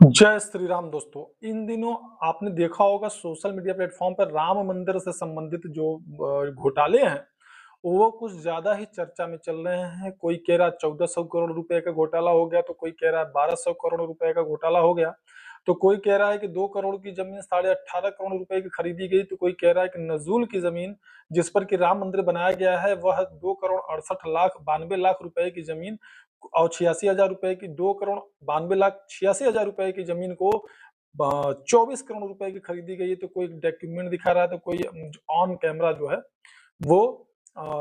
जय श्री राम दोस्तों। इन दिनों आपने देखा होगा सोशल मीडिया प्लेटफॉर्म पर राम मंदिर से संबंधित जो घोटाले हैं वो कुछ ज्यादा ही चर्चा में चल रहे हैं। कोई कह रहा 1400 करोड़ रुपए का घोटाला हो गया, तो कोई कह रहा है 1200 करोड़ रुपए का घोटाला हो गया, तो कोई कह रहा है कि 2 करोड़ की जमीन 18.5 करोड़ रुपए की खरीदी गई, तो कोई कह रहा है कि नजूल की जमीन जिस पर कि राम मंदिर बनाया गया है वह 2 करोड़ 68 लाख 92 लाख रुपए की जमीन और 86,000 रुपए की 2 करोड़ 92 लाख 86,000 रुपए की जमीन को 24 करोड़ रुपए की खरीदी गई है। तो कोई डॉक्यूमेंट दिखा रहा है, तो कोई ऑन कैमरा जो है वो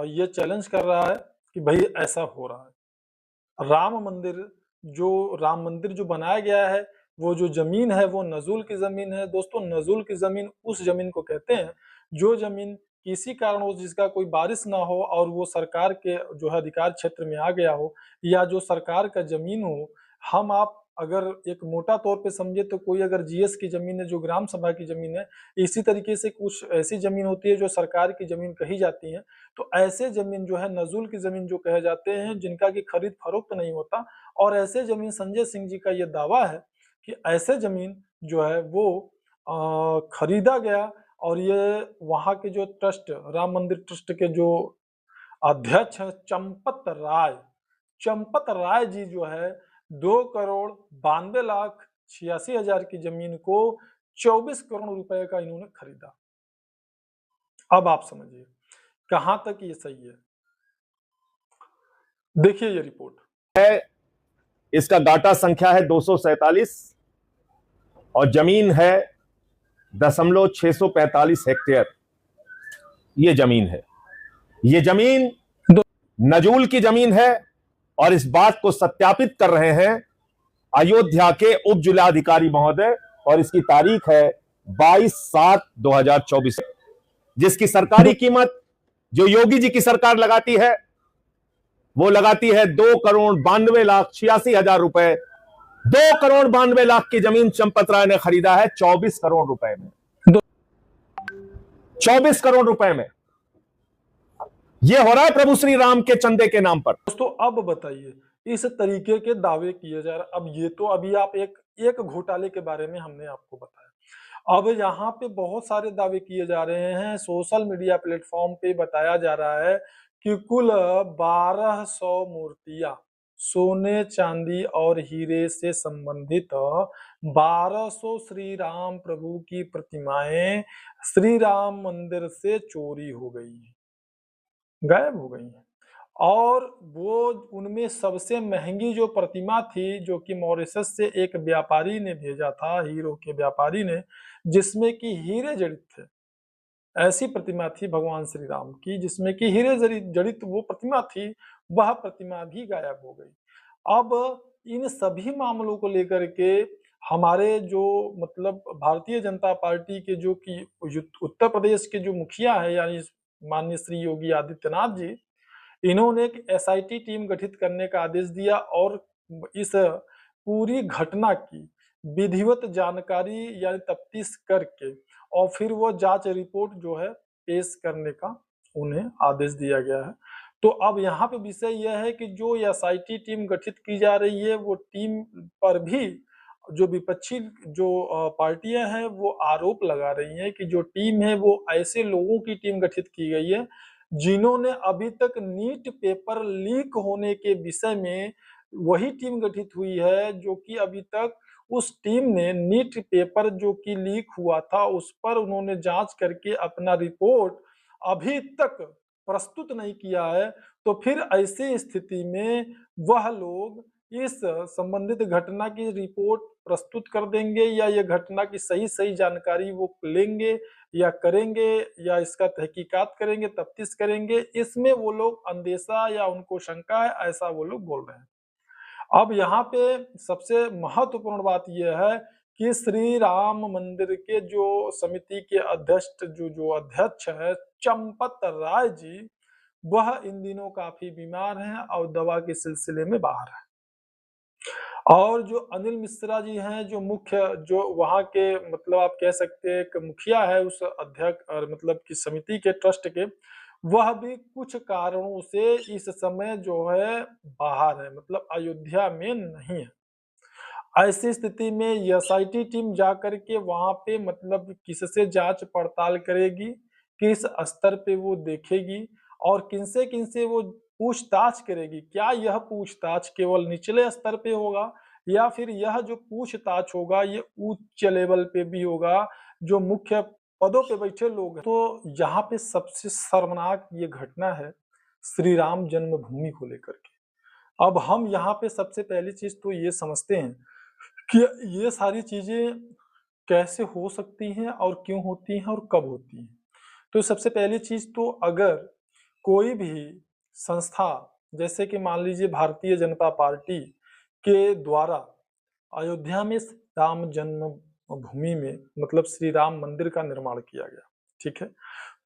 ये चैलेंज कर रहा है कि भाई ऐसा हो रहा है। राम मंदिर जो बनाया गया है, वो जो जमीन है वो नजूल की जमीन है। दोस्तों, नजूल की जमीन उस जमीन को कहते हैं जो जमीन किसी कारणवश जिसका कोई बारिश ना हो और वो सरकार के जो है अधिकार क्षेत्र में आ गया हो, या जो सरकार का जमीन हो। हम आप अगर एक मोटा तौर पे समझे तो कोई अगर जीएस की जमीन है जो ग्राम सभा की जमीन है, इसी तरीके से कुछ ऐसी जमीन होती है जो सरकार की जमीन कही जाती है। तो ऐसे जमीन जो है नजूल की जमीन जो कहे जाते हैं, जिनका की खरीद फरोख्त नहीं होता। और ऐसे जमीन संजय सिंह जी का ये दावा है कि ऐसे जमीन जो है वो खरीदा गया। और ये वहां के जो ट्रस्ट, राम मंदिर ट्रस्ट के जो अध्यक्ष हैं चंपत राय जी जो है 2 करोड़ 92 लाख 86 हजार की जमीन को 24 करोड़ रुपए का इन्होंने खरीदा। अब आप समझिए कहां तक ये सही है। देखिए ये रिपोर्ट है। इसका डाटा संख्या है 247 और जमीन है 645 हेक्टेयर। ये जमीन है, ये जमीन नजूल की जमीन है। और इस बात को सत्यापित कर रहे हैं अयोध्या के उप जिलाधिकारी महोदय, और इसकी तारीख है 22/7/2024, जिसकी सरकारी कीमत जो योगी जी की सरकार लगाती है वो लगाती है 2 करोड़ 92 लाख 86 हजार रुपए। 2 करोड़ 92 लाख की जमीन चंपत राय ने खरीदा है 24 करोड़ रुपए में। 24 करोड़ रुपए में यह हो रहा है प्रभु श्री राम के चंदे के नाम पर। दोस्तों, अब बताइए इस तरीके के दावे किए जा रहे। अब ये तो अभी आप एक घोटाले के बारे में हमने आपको बताया। अब यहाँ पे बहुत सारे दावे किए जा रहे हैं। सोशल मीडिया प्लेटफॉर्म पे बताया जा रहा है कि कुल 1200 मूर्तियां सोने चांदी और हीरे से संबंधित 1200 श्री राम प्रभु की प्रतिमाएं श्री राम मंदिर से चोरी हो गई, गायब हो गई हैं। और वो उनमें सबसे महंगी जो प्रतिमा थी, जो कि मॉरिशस से एक व्यापारी ने भेजा था, हीरो के व्यापारी ने, जिसमें कि हीरे जड़ित थे। ऐसी प्रतिमा थी भगवान श्री राम की जिसमें कि हीरे जड़ित वो प्रतिमा थी, वह प्रतिमा भी गायब हो गई। अब इन सभी मामलों को लेकर के हमारे जो मतलब भारतीय जनता पार्टी के जो कि उत्तर प्रदेश के जो मुखिया है, यानी माननीय श्री योगी आदित्यनाथ जी, इन्होंने एक एसआईटी टीम गठित करने का आदेश दिया और इस पूरी घटना की विधिवत जानकारी यानी तफ्तीश करके और फिर वो जांच रिपोर्ट जो है पेश करने का उन्हें आदेश दिया गया है। तो अब यहाँ पे विषय यह है कि जो एसआईटी टीम गठित की जा रही है, वो टीम पर भी जो विपक्षी जो पार्टियां हैं वो आरोप लगा रही हैं कि जो टीम है वो ऐसे लोगों की टीम गठित की गई है जिन्होंने अभी तक नीट पेपर लीक होने के विषय में, वही टीम गठित हुई है जो कि अभी तक उस टीम ने नीट पेपर जो कि लीक हुआ था उस पर उन्होंने जांच करके अपना रिपोर्ट अभी तक प्रस्तुत नहीं किया है। तो फिर ऐसी स्थिति में वह लोग इस संबंधित घटना की रिपोर्ट प्रस्तुत कर देंगे, या ये घटना की सही सही जानकारी वो लेंगे या करेंगे, या इसका तहकीकात करेंगे, तफ्तीश करेंगे, इसमें वो लोग अंदेशा या उनको शंका है, ऐसा वो लोग बोल रहे हैं। अब यहाँ पे सबसे महत्वपूर्ण बात यह है कि श्री राम मंदिर के जो समिति के अध्यक्ष है चंपत राय जी, वह इन दिनों काफी बीमार हैं और दवा के सिलसिले में बाहर है। और जो अनिल मिश्रा जी हैं, जो मुख्य जो वहाँ के मतलब आप कह सकते हैं कि मुखिया है उस अध्यक्ष और मतलब कि समिति के ट्रस्ट के, वह भी कुछ कारणों से इस समय जो है बाहर है, मतलब अयोध्या में नहीं है। ऐसी स्थिति में एसआईटी टीम जाकर के वहां पे मतलब किससे जांच पड़ताल करेगी, किस स्तर पे वो देखेगी और किनसे वो पूछताछ करेगी। क्या यह पूछताछ केवल निचले स्तर पे होगा या फिर यह जो पूछताछ होगा ये उच्च लेवल पे भी होगा, जो मुख्य पदों पे बैठे लोग हैं। तो यहाँ पे सबसे शर्मनाक ये घटना है श्री राम जन्मभूमि को लेकर के। अब हम यहाँ पे सबसे पहली चीज तो ये समझते हैं कि ये सारी चीजें कैसे हो सकती हैं और क्यों होती हैं और कब होती हैं। तो सबसे पहली चीज तो अगर कोई भी संस्था जैसे कि मान लीजिए भारतीय जनता पार्टी के द्वारा अयोध्या में राम जन्म भूमि में मतलब श्री राम मंदिर का निर्माण किया गया, ठीक है,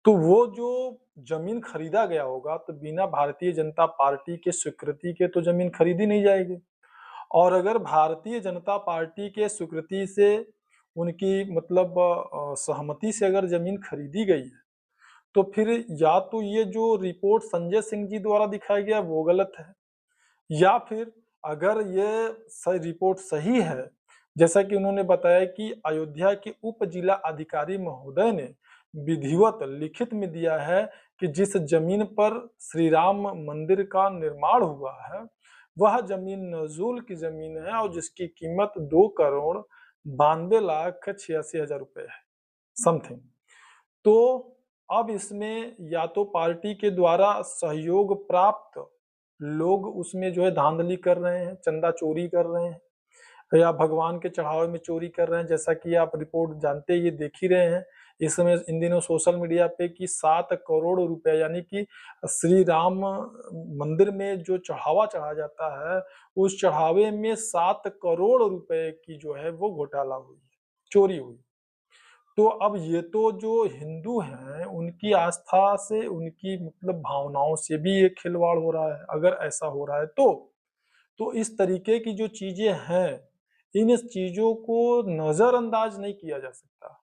तो वो जो जमीन खरीदा गया होगा तो बिना भारतीय जनता पार्टी के स्वीकृति के तो जमीन खरीदी नहीं जाएगी। और अगर भारतीय जनता पार्टी के स्वीकृति से उनकी मतलब सहमति से अगर जमीन खरीदी गई है तो फिर या तो ये जो रिपोर्ट संजय सिंह जी द्वारा दिखाया गया वो गलत है, या फिर अगर ये रिपोर्ट सही है जैसा कि उन्होंने बताया कि अयोध्या के उप जिला अधिकारी महोदय ने विधिवत लिखित में दिया है कि जिस जमीन पर श्री राम मंदिर का निर्माण हुआ है वह जमीन नजूल की जमीन है और जिसकी कीमत 2,92,86,000 रुपए है समथिंग। तो अब इसमें या तो पार्टी के द्वारा सहयोग प्राप्त लोग उसमें जो है धांधली कर रहे हैं, चंदा चोरी कर रहे हैं या भगवान के चढ़ावे में चोरी कर रहे हैं, जैसा कि आप रिपोर्ट जानते ये देख ही रहे हैं। इस समय इन दिनों सोशल मीडिया पे कि 7 करोड़ रुपए यानी कि श्री राम मंदिर में जो चढ़ावा चढ़ा जाता है उस चढ़ावे में 7 करोड़ रुपए की जो है वो घोटाला हुई है, चोरी हुई। तो अब ये तो जो हिंदू हैं उनकी आस्था से उनकी मतलब भावनाओं से भी ये खिलवाड़ हो रहा है। अगर ऐसा हो रहा है तो इस तरीके की जो चीजें हैं इन चीजों को नजरअंदाज नहीं किया जा सकता।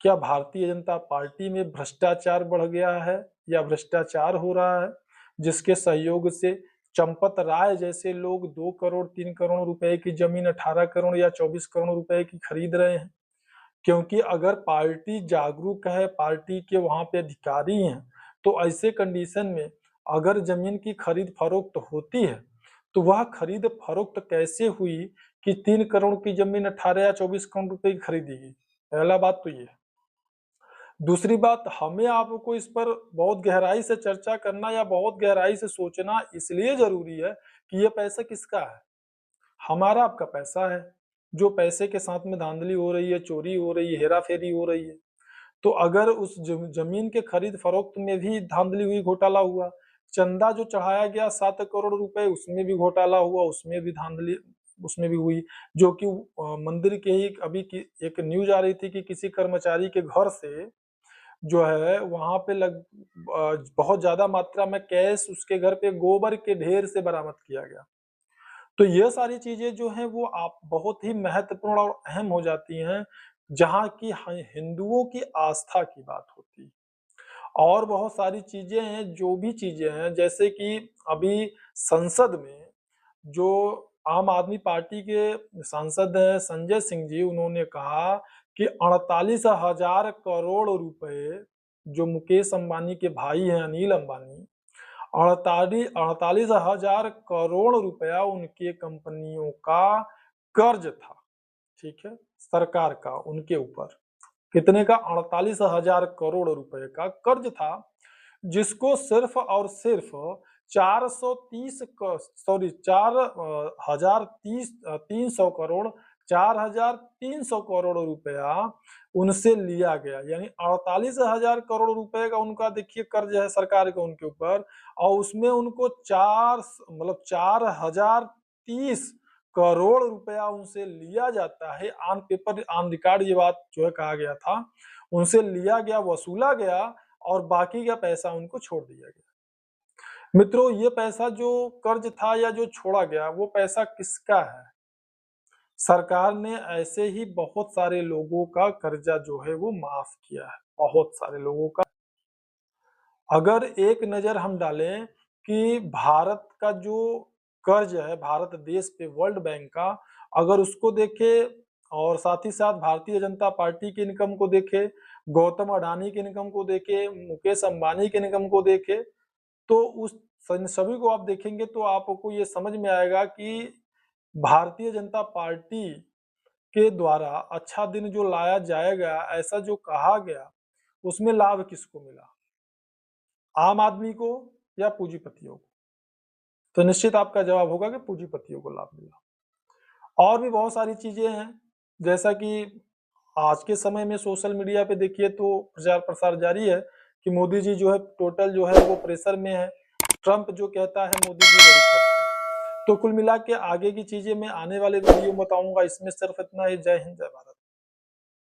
क्या भारतीय जनता पार्टी में भ्रष्टाचार बढ़ गया है या भ्रष्टाचार हो रहा है जिसके सहयोग से चंपत राय जैसे लोग 2 करोड़ 3 करोड़ रुपए की जमीन 18 करोड़ या 24 करोड़ रुपए की खरीद रहे हैं। क्योंकि अगर पार्टी जागरूक है, पार्टी के वहां पे अधिकारी हैं, तो ऐसे कंडीशन में अगर जमीन की खरीद फरोख्त होती है तो वह खरीद फरोख्त कैसे हुई कि 3 करोड़ की जमीन 18 या 24 करोड़ रुपए की खरीदी गई। पहला बात तो ये है। दूसरी बात, हमें आपको इस पर बहुत गहराई से चर्चा करना या बहुत गहराई से सोचना इसलिए जरूरी है कि ये पैसा किसका है। हमारा आपका पैसा है जो पैसे के साथ में धांधली हो रही है, चोरी हो रही है, हेरा फेरी हो रही है। तो अगर उस जमीन के खरीद फरोख्त में भी धांधली हुई, घोटाला हुआ, चंदा जो चढ़ाया गया 7 करोड़ रुपए उसमें भी घोटाला हुआ, उसमें भी धांधली उसमें भी हुई, जो कि मंदिर के ही अभी की एक न्यूज आ रही थी कि किसी कर्मचारी के घर से जो है वहां पे बहुत ज्यादा मात्रा में कैश उसके घर पे गोबर के ढेर से बरामद किया गया। तो ये सारी चीजें जो हैं वो आप बहुत ही महत्वपूर्ण और अहम हो जाती हैं जहाँ की हिंदुओं की आस्था की बात होती है। और बहुत सारी चीजें हैं, जो भी चीजें हैं जैसे कि अभी संसद में जो आम आदमी पार्टी के सांसद हैं संजय सिंह जी, उन्होंने कहा कि 48,000 करोड़ रुपए जो मुकेश अंबानी के भाई हैं अनिल अंबानी, 48,000 करोड़ रुपया उनके कंपनियों का कर्ज था, ठीक है, सरकार का उनके ऊपर कितने का 48,000 करोड़ रुपए का कर्ज था, जिसको सिर्फ और सिर्फ 430 सॉरी 4,300 करोड़ 4,300 करोड़ रुपया उनसे लिया गया। यानी 48,000 करोड़ रुपए का उनका देखिए कर्ज है सरकार का उनके ऊपर, और उसमें उनको 4,030 करोड़ रुपया उनसे लिया जाता है। ऑन पेपर ऑन रिकॉर्ड ये बात जो है कहा गया था, उनसे लिया गया, वसूला गया और बाकी का पैसा उनको छोड़ दिया गया। मित्रों, ये पैसा जो कर्ज था या जो छोड़ा गया वो पैसा किसका है? सरकार ने ऐसे ही बहुत सारे लोगों का कर्जा जो है वो माफ किया है, बहुत सारे लोगों का। अगर एक नजर हम डालें कि भारत का जो कर्ज है भारत देश पे वर्ल्ड बैंक का, अगर उसको देखें और साथ ही साथ भारतीय जनता पार्टी के इनकम को देखें, गौतम अडानी के इनकम को देखें, मुकेश अंबानी के इनकम को देखें, तो उस सभी को आप देखेंगे तो आपको ये समझ में आएगा कि भारतीय जनता पार्टी के द्वारा अच्छा दिन जो लाया जाएगा, ऐसा जो कहा गया, उसमें लाभ किसको मिला? आम आदमी को या पूंजीपतियों को? तो निश्चित आपका जवाब होगा कि पूंजीपतियों को लाभ मिला। और भी बहुत सारी चीजें हैं, जैसा कि आज के समय में सोशल मीडिया पे देखिए तो प्रचार प्रसार जारी है कि मोदी जी जो है टोटल जो है वो प्रेशर में है। ट्रंप जो कहता है मोदी जी वही करते हैं। तो कुल मिला के आगे की चीजें मैं आने वाले वीडियो में बताऊंगा। इसमें सिर्फ इतना ही। जय हिंद, जय भारत।